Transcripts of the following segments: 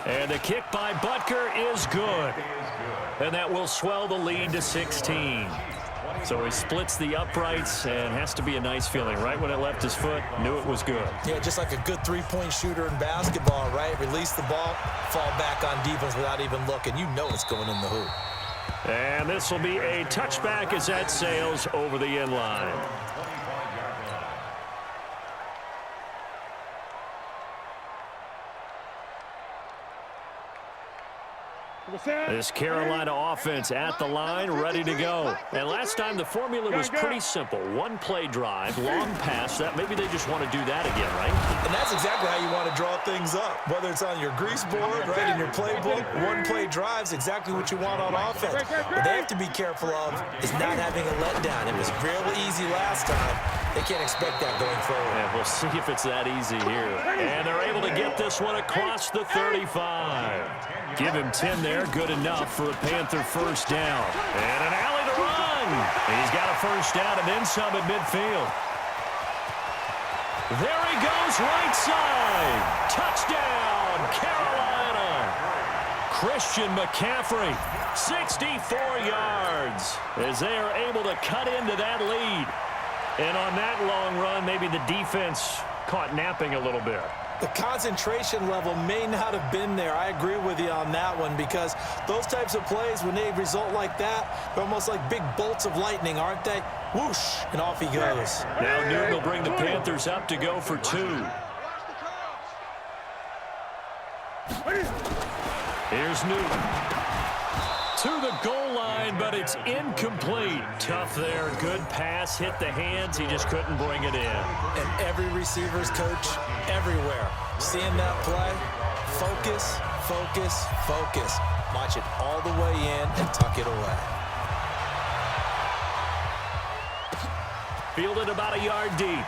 And the kick by Butker is good. And that will swell the lead to 16. So he splits the uprights, and has to be a nice feeling. Right when it left his foot, knew it was good. Yeah, just like a good three-point shooter in basketball, right? Release the ball, fall back on defense without even looking. You know it's going in the hoop. And this will be a touchback as that sails over the end line. This Carolina offense at the line, ready to go. And last time the formula was pretty simple. One-play drive, long pass. That maybe they just want to do that again, right? And that's exactly how you want to draw things up. Whether it's on your grease board, right, in your playbook, one-play drive's exactly what you want on offense. What they have to be careful of is not having a letdown. It was real easy last time. They can't expect that going forward. Yeah, we'll see if it's that easy here. And they're able to get this one across the 35. Give him 10 there. Good enough for a Panther first down. And an alley to run. He's got a first down and then some at midfield. There he goes, right side. Touchdown, Carolina. Christian McCaffrey, 64 yards, as they are able to cut into that lead. And on that long run, maybe the defense caught napping a little bit. The concentration level may not have been there. I agree with you on that one, because those types of plays, when they result like that, they're almost like big bolts of lightning, aren't they? Whoosh, and off he goes. Now Newton will bring the Panthers up to go for 2. Here's Newton. To the goal line, but it's incomplete. Tough there. Good pass. Hit the hands. He just couldn't bring it in. And every receiver's coach everywhere, seeing that play, focus, focus, focus. Watch it all the way in and tuck it away. Fielded about a yard deep.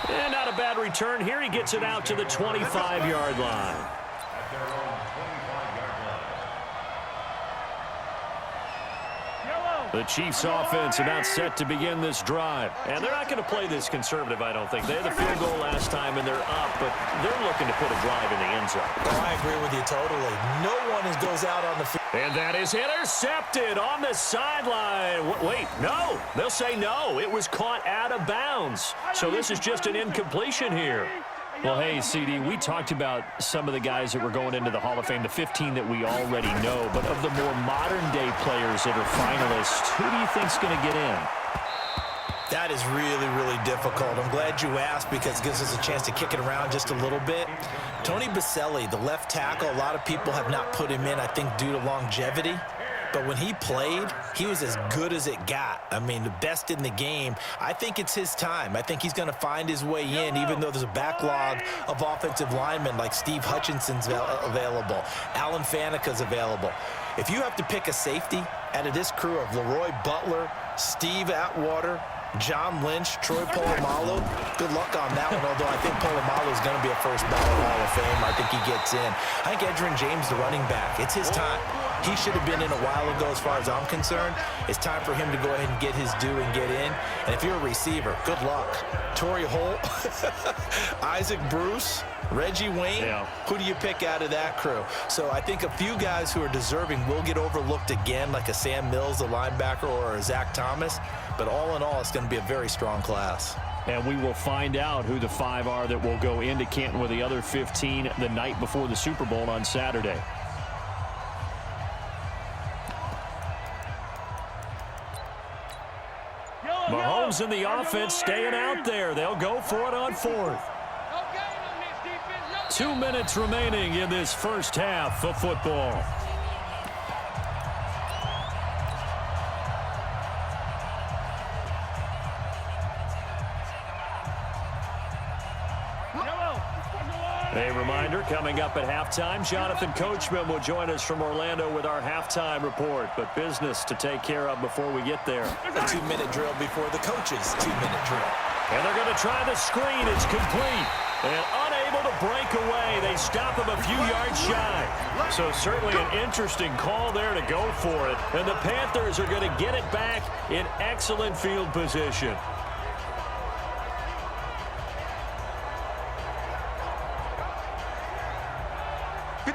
And not a bad return here. He gets it out to the 25-yard line. The Chiefs offense about set to begin this drive. And they're not going to play this conservative, I don't think. They had the field goal last time, and they're up, but they're looking to put a drive in the end zone. Oh, I agree with you totally. No one goes out on the field. And that is intercepted on the sideline. Wait, no. They'll say no. It was caught out of bounds. So this is just an incompletion here. Well, hey, CD, we talked about some of the guys that were going into the Hall of Fame, the 15 that we already know. But of the more modern-day players that are finalists, who do you think's going to get in? That is really, really difficult. I'm glad you asked, because it gives us a chance to kick it around just a little bit. Tony Baselli, the left tackle, a lot of people have not put him in, I think, due to longevity. But when he played, he was as good as it got. I mean, the best in the game. I think it's his time. I think he's going to find his way in, even though there's a backlog of offensive linemen like Steve Hutchinson's available. Alan Faneca's available. If you have to pick a safety out of this crew of Leroy Butler, Steve Atwater, John Lynch, Troy Polamalu, good luck on that one, although I think Polamalu is going to be a first ballot Hall of Fame. I think he gets in. I think Edgerrin James, the running back, it's his time. He should have been in a while ago as far as I'm concerned. It's time for him to go ahead and get his due and get in. And if you're a receiver, good luck. Torrey Holt, Isaac Bruce, Reggie Wayne, Who do you pick out of that crew? So I think a few guys who are deserving will get overlooked again, like a Sam Mills, the linebacker, or a Zach Thomas. But all in all, it's going to be a very strong class. And we will find out who the 5 are that will go into Canton with the other 15 the night before the Super Bowl on Saturday. Mahomes in the offense staying out there. They'll go for it on 4th. 2 minutes remaining in this first half of football. A reminder, coming up at halftime, Jonathan Coachman will join us from Orlando with our halftime report. But business to take care of before we get there. A 2-minute drill before the coach's 2-minute drill. And they're going to try the screen. It's complete. And unable to break away. They stop him a few yards shy. So certainly an interesting call there to go for it. And the Panthers are going to get it back in excellent field position.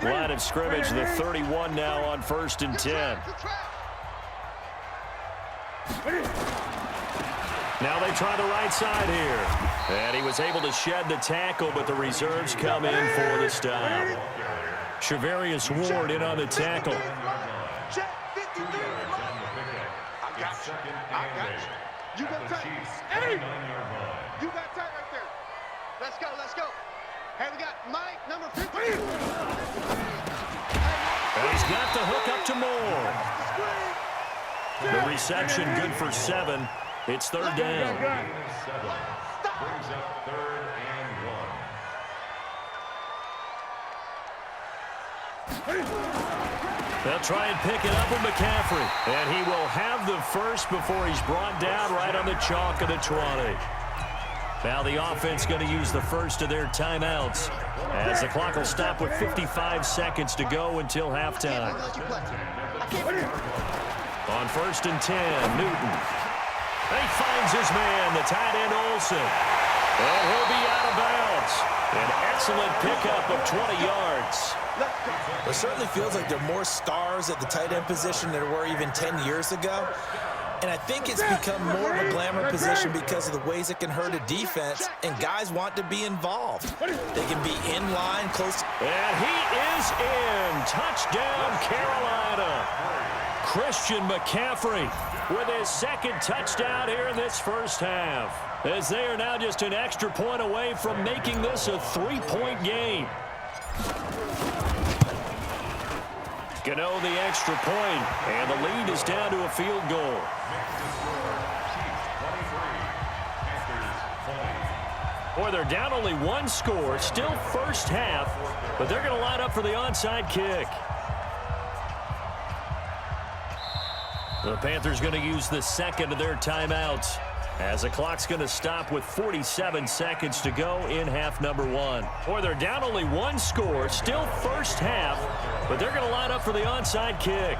Line of scrimmage, the 31 now on 1st and 10. Now they try the right side here. And he was able to shed the tackle, but the reserves come in for the stop. Shavarius Ward in on the tackle. I got you. You got tight. Hey! You got tight right there. Let's go, let's go. Hey, we got Mike, number 15. And he's got the hook up to Moore. The reception good for 7. It's 3rd down. Brings up 3rd and 1. They'll try and pick it up with McCaffrey. And he will have the first before he's brought down right on the chalk of the 20. Now the offense going to use the first of their timeouts as the clock will stop with 55 seconds to go until halftime. On 1st and 10, Newton. He finds his man, the tight end Olsen. And he'll be out of bounds. An excellent pickup of 20 yards. It certainly feels like there are more stars at the tight end position than there were even 10 years ago. And I think it's become more of a glamour position because of the ways it can hurt a defense, and guys want to be involved. They can be in line, close. And he is in. Touchdown, Carolina. Christian McCaffrey with his 2nd touchdown here in this first half, as they are now just an extra point away from making this a 3-point game. Gano the extra point, and the lead is down to a field goal. Boy, they're down only 1 score, still first half, but they're going to line up for the onside kick. The Panthers going to use the 2nd of their timeouts as the clock's going to stop with 47 seconds to go in half number 1. Boy, they're down only 1 score, still first half, but they're going to line up for the onside kick.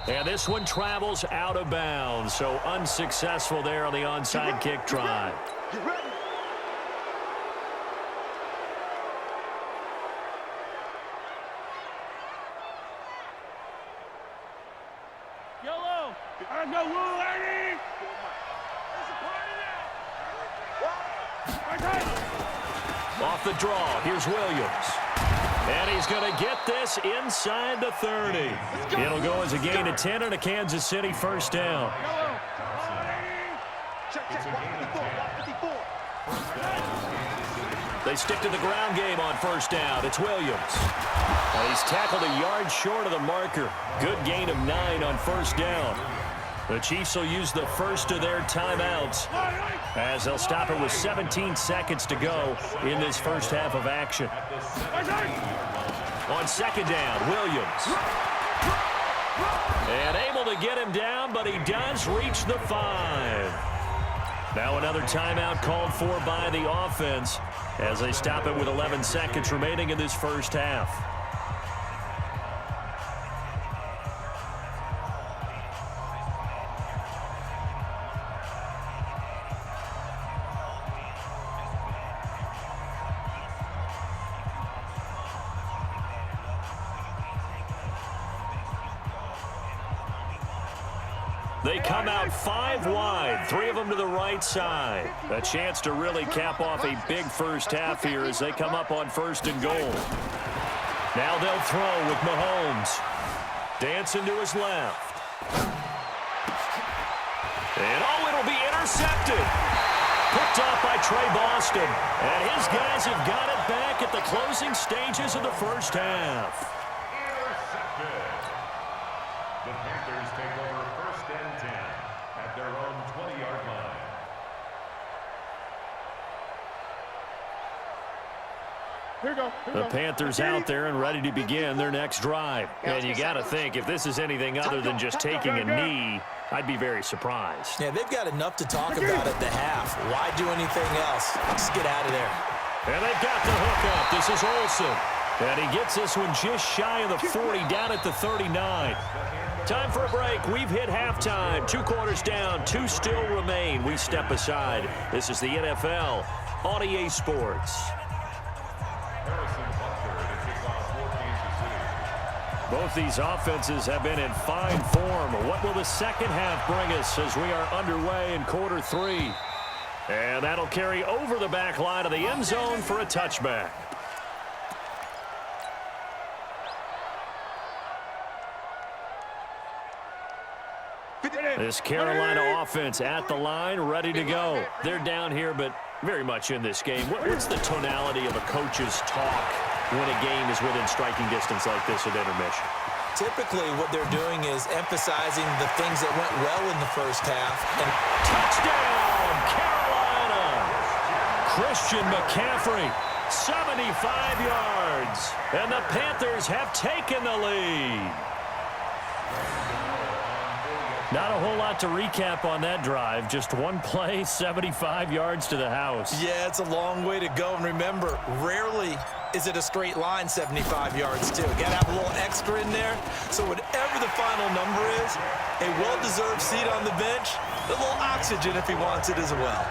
And this one travels out of bounds, so unsuccessful there on the onside kick try. Yellow, I know Will Ernie. Off the draw, here's Williams. And he's going to get this inside the 30. It'll go as a gain of 10 and a Kansas City first down. They stick to the ground game on first down. It's Williams. And he's tackled a yard short of the marker. Good gain of 9 on first down. The Chiefs will use the first of their timeouts as they'll stop it with 17 seconds to go in this first half of action. On 2nd down, Williams. And able to get him down, but he does reach the 5. Now another timeout called for by the offense as they stop it with 11 seconds remaining in this first half. They come out 5 wide, 3 of them to the right side. A chance to really cap off a big first half here as they come up on 1st and goal. Now they'll throw with Mahomes. Dancing to his left. And oh, it'll be intercepted. Picked off by Trey Boston. And his guys have got it back at the closing stages of the first half. The Panthers take over 1st and 10 at their own 20-yard line. The Panthers out there and ready to begin their next drive. And you got to think, if this is anything other than just taking a knee, I'd be very surprised. Yeah, they've got enough to talk about at the half. Why do anything else? Just get out of there. And they've got the hook up. This is Olsen. And he gets this one just shy of the 40, down at the 39. Time for a break. We've hit halftime. 2 quarters down, 2 still remain. We step aside. This is the NFL on EA Sports. Both these offenses have been in fine form. What will the second half bring us as we are underway in quarter 3? And that'll carry over the back line of the end zone for a touchback. This Carolina offense at the line, ready to go. They're down here, but very much in this game. What's the tonality of a coach's talk when a game is within striking distance like this at intermission? Typically, what they're doing is emphasizing the things that went well in the first half. And touchdown, Carolina! Christian McCaffrey, 75 yards. And the Panthers have taken the lead. Not a whole lot to recap on that drive. Just one play, 75 yards to the house. Yeah, it's a long way to go. And remember, rarely is it a straight line 75 yards, too. Got to have a little extra in there. So whatever the final number is, a well-deserved seat on the bench, a little oxygen if he wants it as well.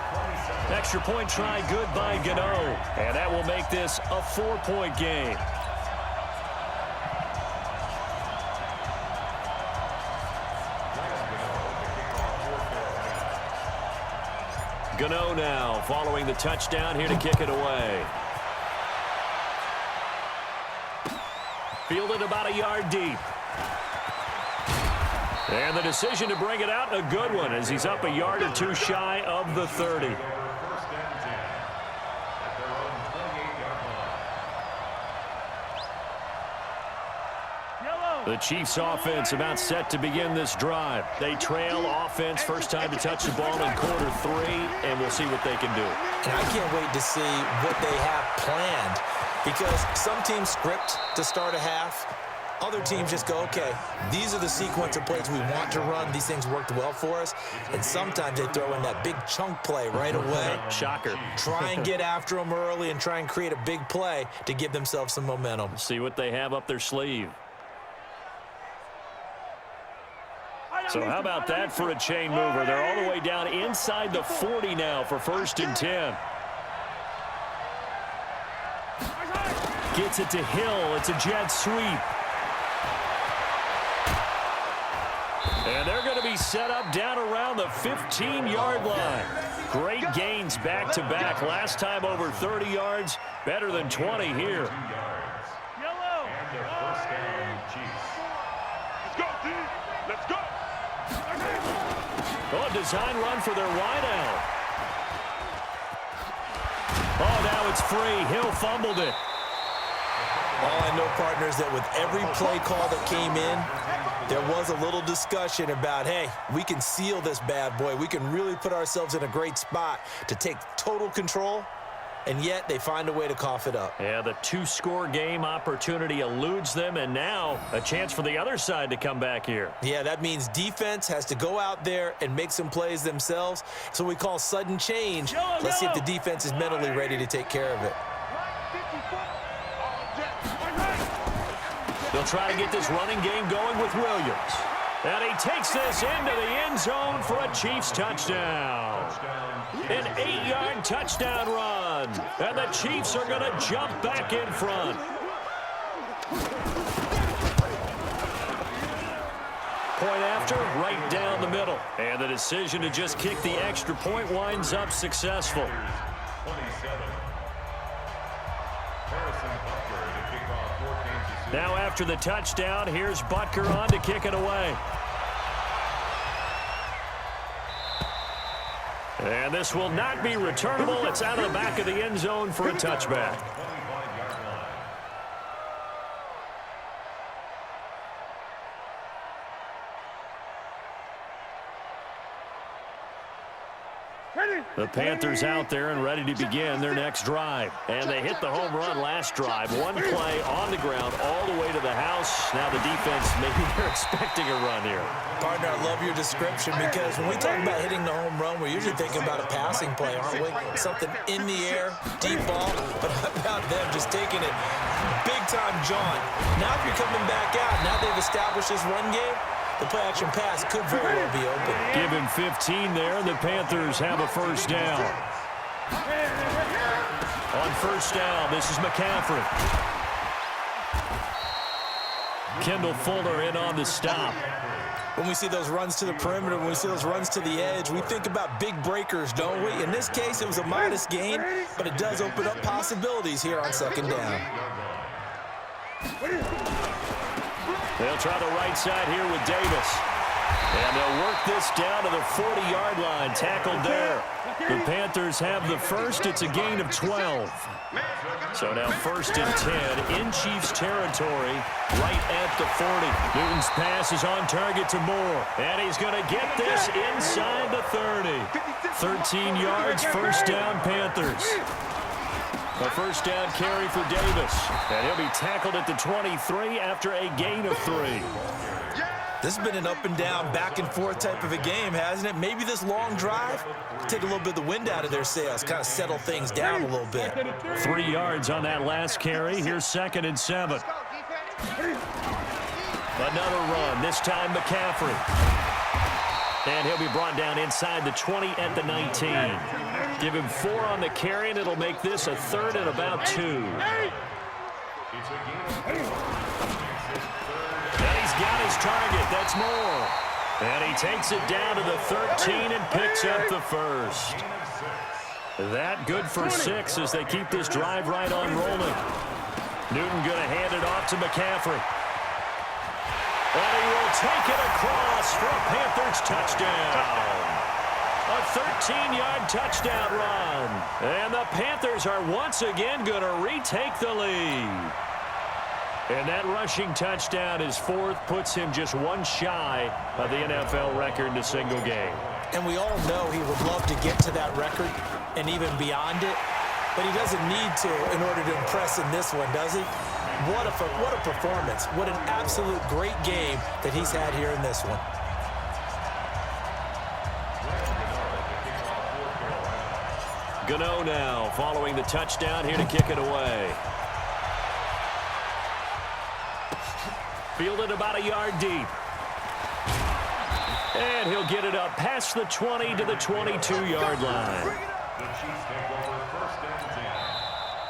Extra point try good by Gano. And that will make this a 4-point game. Gano now following the touchdown here to kick it away. Fielded about a yard deep. And the decision to bring it out, a good one, as he's up a yard or 2 shy of the 30. The Chiefs offense about set to begin this drive. They trail offense, first time to touch the ball in quarter 3, and we'll see what they can do. And I can't wait to see what they have planned, because some teams script to start a half. Other teams just go, okay, these are the sequence of plays we want to run. These things worked well for us. And sometimes they throw in that big chunk play right away. Shocker. Try and get after them early and try and create a big play to give themselves some momentum. See what they have up their sleeve. So how about that for a chain mover? They're all the way down inside the 40 now for 1st and 10. Gets it to Hill. It's a jet sweep. And they're going to be set up down around the 15-yard line. Great gains back-to-back. Last time over 30 yards. Better than 20 here. Yellow. And their first down, Chiefs. Let's go, D. Let's go. Oh, a design run for their wideout. Oh, now it's free. Hill fumbled it. All I know, partners, that with every play call that came in, there was a little discussion about, hey, we can seal this bad boy. We can really put ourselves in a great spot to take total control, and yet they find a way to cough it up. Yeah, the 2-score game opportunity eludes them, and now a chance for the other side to come back here. Yeah, that means defense has to go out there and make some plays themselves. So we call sudden change. Let's see if the defense is mentally ready to take care of it. They'll try to get this running game going with Williams. And he takes this into the end zone for a Chiefs touchdown. An 8-yard touchdown run. And the Chiefs are going to jump back in front. Point after, right down the middle. And the decision to just kick the extra point winds up successful. 27. Now after the touchdown, here's Butker on to kick it away. And this will not be returnable. It's out of the back of the end zone for a touchback. The Panthers out there and ready to begin their next drive. And they hit the home run last drive. One play on the ground all the way to the house. Now the defense, maybe they're expecting a run here. Partner, I love your description because when we talk about hitting the home run, we're usually thinking about a passing play, aren't we? Something in the air, deep ball. But how about them just taking it big-time jaunt? Now if you're coming back out, now they've established this run game, the play-action pass could very well be open. Give him 15 there. The Panthers have a first down. On first down, this is McCaffrey. Kendall Fuller in on the stop. When we see those runs to the perimeter, when we see those runs to the edge, we think about big breakers, don't we? In this case, it was a modest gain, but it does open up possibilities here on second down. They'll try the right side here with Davis. And they'll work this down to the 40-yard line. Tackled there. The Panthers have the first. It's a gain of 12. So now first and 10 in Chiefs territory right at the 40. Newton's pass is on target to Moore. And he's going to get this inside the 30. 13 yards, first down Panthers. A first down carry for Davis. And he'll be tackled at the 23 after a gain of 3. This has been an up and down, back and forth type of a game, hasn't it? Maybe this long drive take a little bit of the wind out of their sails, kind of settle things down a little bit. 3 yards on that last carry. Here's second and 7. Another run, this time McCaffrey. And he'll be brought down inside the 20 at the 19. Give him 4 on the carry, and it'll make this a third and about 2. And he's got his target. That's Moore. And he takes it down to the 13 and picks up the first. That good for 6 as they keep this drive right on rolling. Newton going to hand it off to McCaffrey. And he will take it across for a Panthers touchdown. A 13-yard touchdown run. And the Panthers are once again going to retake the lead. And that rushing touchdown is 4th, puts him just 1 shy of the NFL record in a single game. And we all know he would love to get to that record and even beyond it, but he doesn't need to in order to impress in this one, does he? What a performance. What an absolute great game that he's had here in this one. Gano now following the touchdown here to kick it away. Fielded about a yard deep. And he'll get it up past the 20 to the 22-yard line.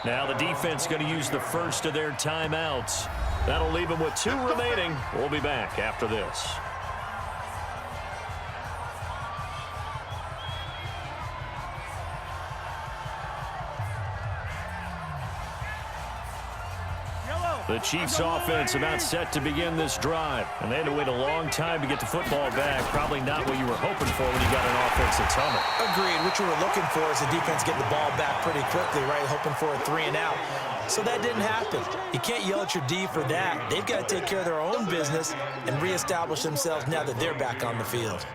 Now the defense going to use the first of their timeouts. That'll leave them with 2 remaining. We'll be back after this. The Chiefs offense about set to begin this drive. And they had to wait a long time to get the football back. Probably not what you were hoping for when you got an offensive tunnel. Agreed. What you were looking for is the defense getting the ball back pretty quickly, right? Hoping for a 3 and out. So that didn't happen. You can't yell at your D for that. They've got to take care of their own business and reestablish themselves now that they're back on the field.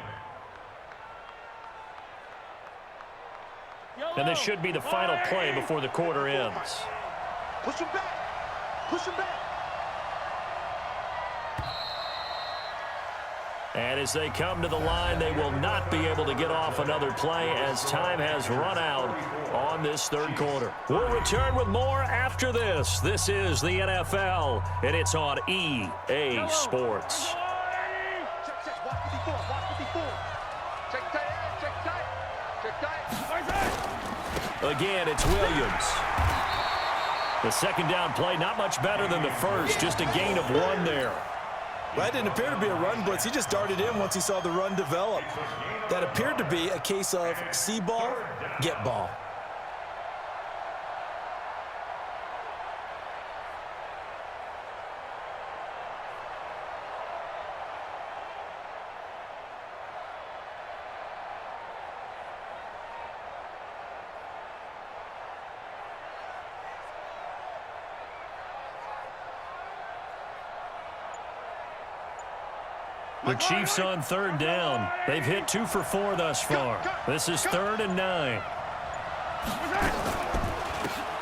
And this should be the final play before the quarter ends. Push him back. Push him back. And as they come to the line, they will not be able to get off another play as time has run out on this third quarter. We'll return with more after this. This is the NFL, and it's on EA Sports. Check, check. Watch 54. Watch 54. Check tight. Check tight. Check tight. Again, it's Williams. The second down play, not much better than the first, just a gain of 1 there. Well, that didn't appear to be a run blitz. He just darted in once he saw the run develop. That appeared to be a case of see ball, get ball. The Chiefs on third down. They've hit 2 for 4 thus far. This is 3rd and 9.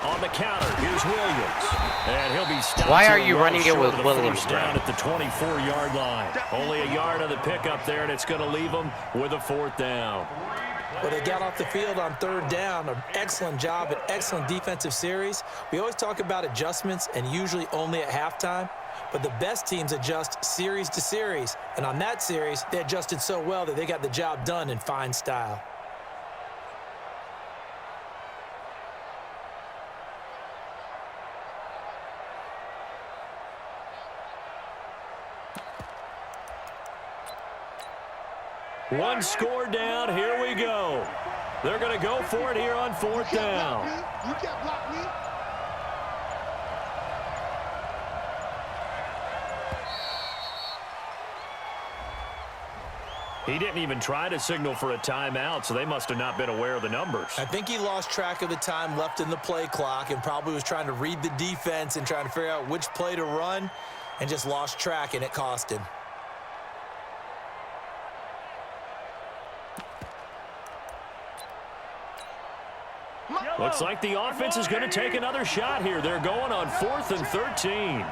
On the counter, here's Williams. And he'll be stopped. Why are you running it with Williams, first down at the 24-yard line. Only a yard of the pickup there, and it's going to leave them with a 4th down. Well, they got off the field on 3rd down. An excellent job, an excellent defensive series. We always talk about adjustments, and usually only at halftime. But the best teams adjust series to series. And on that series, they adjusted so well that they got the job done in fine style. One score down. Here we go. They're going to go for it here on 4th down. You can't block me. He didn't even try to signal for a timeout, so they must have not been aware of the numbers. I think he lost track of the time left in the play clock and probably was trying to read the defense and trying to figure out which play to run and just lost track, and it cost him. Looks like the offense is going to take another shot here. They're going on 4th and 13.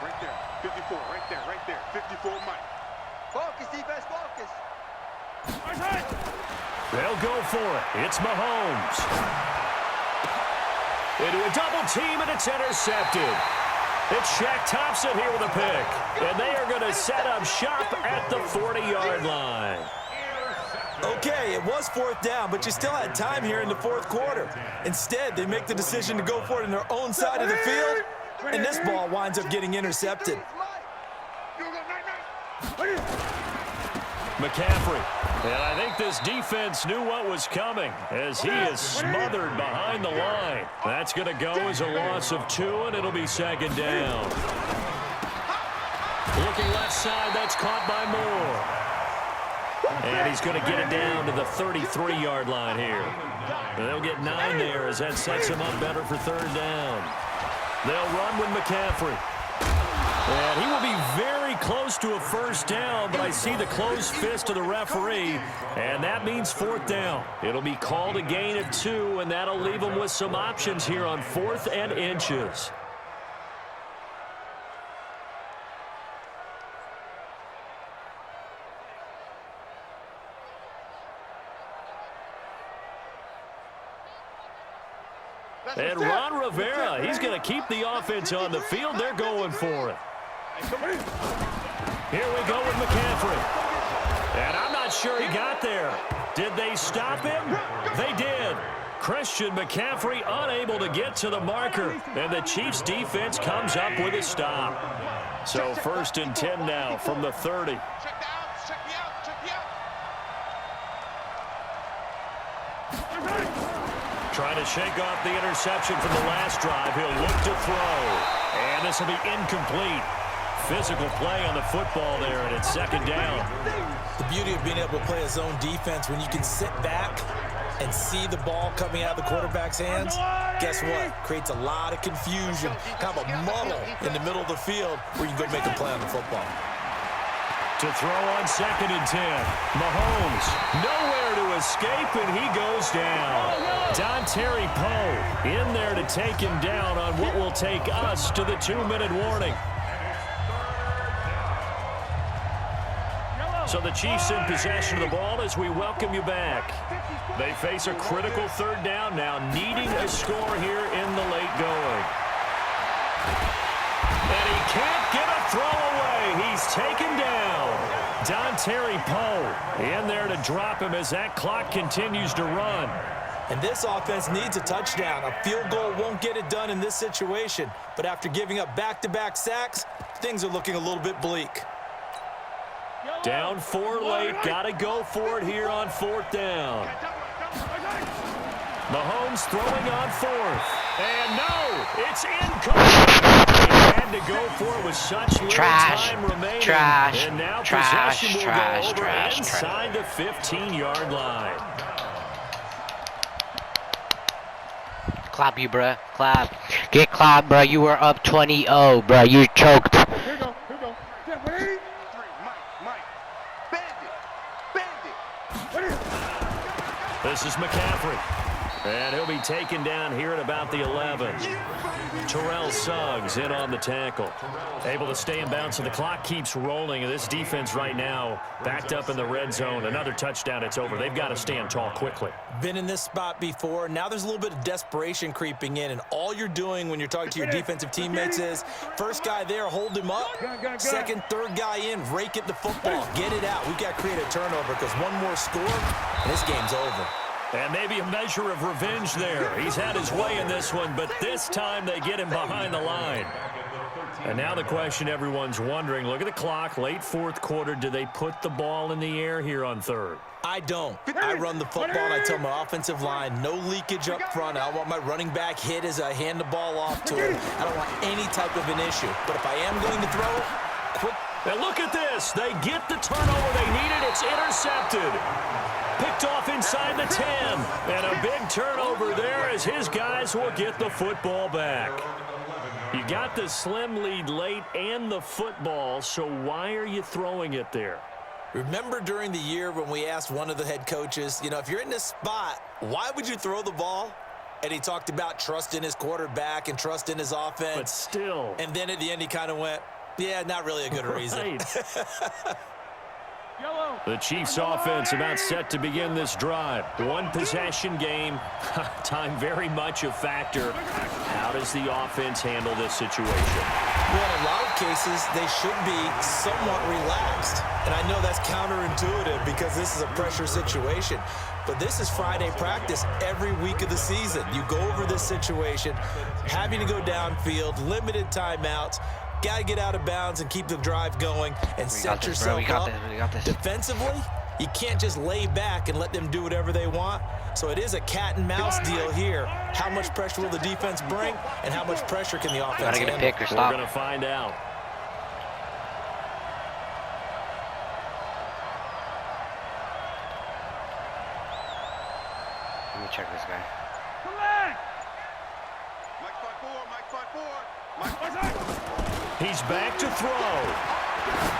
Right there. 54. Right there. 54, Mike. Focus, defense, focus. They'll go for it. It's Mahomes. Into a double team, and it's intercepted. It's Shaq Thompson here with a pick. And they are going to set up shop at the 40-yard line. Okay, it was 4th down, but you still had time here in the 4th quarter. Instead, they make the decision to go for it in their own side of the field, and this ball winds up getting intercepted. McCaffrey. And I think this defense knew what was coming as he is smothered behind the line. That's going to go as a loss of 2, and it'll be 2nd down. Looking left side, that's caught by Moore. And he's going to get it down to the 33-yard line here. They'll get 9 there as that sets him up better for 3rd down. They'll run with McCaffrey. And he will be very close to a 1st down, but I see the closed fist of the referee, and that means 4th down. It'll be called a gain of 2, and that'll leave them with some options here on 4th and inches. And Ron Rivera, he's going to keep the offense on the field. They're going for it. Here we go with McCaffrey. And I'm not sure he got there. Did they stop him? They did. Christian McCaffrey unable to get to the marker. And the Chiefs defense comes up with a stop. So 1st and 10 now from the 30. Check the outs. Check the outs. Check the outs. Trying to shake off the interception from the last drive. He'll look to throw. And this will be incomplete. Physical play on the football there, and it's 2nd down. The beauty of being able to play a zone defense when you can sit back and see the ball coming out of the quarterback's hands, guess what? Creates a lot of confusion, kind of a muddle in the middle of the field where you can go make a play on the football. To throw on 2nd and 10. Mahomes nowhere to escape, and he goes down. Dontari Poe in there to take him down on what will take us to the 2-minute warning. So the Chiefs in possession of the ball as we welcome you back. They face a critical 3rd down now, needing a score here in the late going. And he can't get a throw away. He's taken down. Dontari Poe in there to drop him as that clock continues to run. And this offense needs a touchdown. A field goal won't get it done in this situation. But after giving up back-to-back sacks, things are looking a little bit bleak. Down 4 late. Got to go for it here on 4th down. Mahomes throwing on 4th. And no, it's incomplete. He had to go for it with such little time remaining. And now possession will go over inside the 15-yard line. Clap you, bruh. Clap. Get clapped, bruh. You were up 20-0, bruh. You choked. Here we go. Yeah, ready? 3, Mike. Bandit. This is McCaffrey. And he'll be taken down here at about the 11. Terrell Suggs in on the tackle. Able to stay in bounds, so the clock keeps rolling. And this defense right now backed up in the red zone. Another touchdown, it's over. They've got to stand tall quickly. Been in this spot before. Now there's a little bit of desperation creeping in, and all you're doing when you're talking to your defensive teammates is first guy there, hold him up. Second, third guy in, rake at the football. Get it out. We've got to create a turnover because one more score, and this game's over. And maybe a measure of revenge there. He's had his way in this one, but this time they get him behind the line. And now the question everyone's wondering, look at the clock, late fourth quarter. Do they put the ball in the air here on third? I don't. I run the football, and I tell my offensive line, no leakage up front. I don't want my running back hit as I hand the ball off to him. I don't want any type of an issue. But if I am going to throw it, quick. And look at this. They get the turnover they needed. It's intercepted. Picked off inside the 10. And a big turnover there as his guys will get the football back. You got the slim lead late and the football, so why are you throwing it there? Remember during the year when we asked one of the head coaches, you know, if you're in this spot, why would you throw the ball? And he talked about trust in his quarterback and trust in his offense. But still. And then at the end he kind of went, yeah, not really a good reason. The Chiefs offense about set to begin this drive. One possession game. Time very much a factor. How does the offense handle this situation? Well, in a lot of cases, they should be somewhat relaxed. And I know that's counterintuitive because this is a pressure situation. But this is Friday practice every week of the season. You go over this situation, having to go downfield, limited timeouts. Got to get out of bounds and keep the drive going and set yourself up. We got this. Defensively, you can't just lay back and let them do whatever they want. So it is a cat and mouse deal here. How much pressure will the defense bring, and how much pressure can the offense handle? Gotta get a pick or We're stop. going to find out. Let me check this guy. He's back to throw.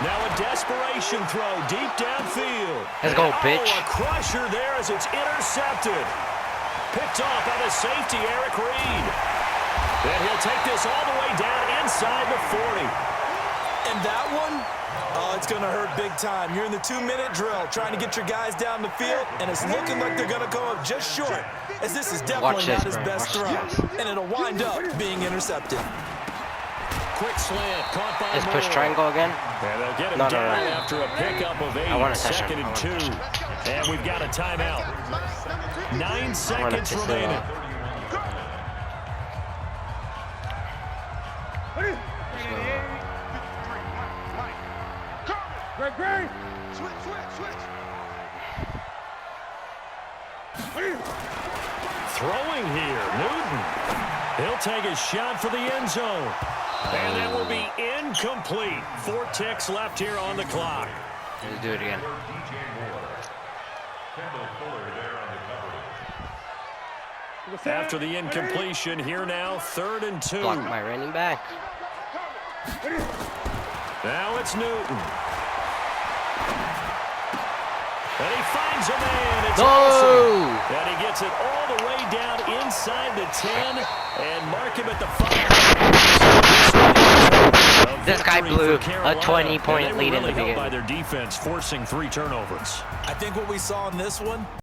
Now a desperation throw deep downfield. Let's go, bitch. Oh, a crusher there as it's intercepted. Picked off by the safety, Eric Reed. And he'll take this all the way down inside the 40. And that one, oh, it's going to hurt big time. You're in the 2-minute drill trying to get your guys down the field, and it's looking like they're going to come up just short, as this is definitely not his best throw. And it'll wind up being intercepted. Quick slant, caught by Let's push Moore. triangle again. And they'll get him No. down after a pickup of 8. I want a touchdown. Second and 2. And we've got a timeout. 9 seconds remaining. Greg. Switch. Throwing here, Newton. He'll take a shot for the end zone. And that will be incomplete. 4 ticks left here on the clock. Let's do it again. After the incompletion, here now, 3rd and 2. Block my running back. Now it's Newton. And he finds a man. It's awesome. And he gets it all the way down inside the 10 and mark him at the 5. This guy blew a 20-point lead in the beginning. beginning. By their defense, forcing 3 turnovers. I think what we saw in this one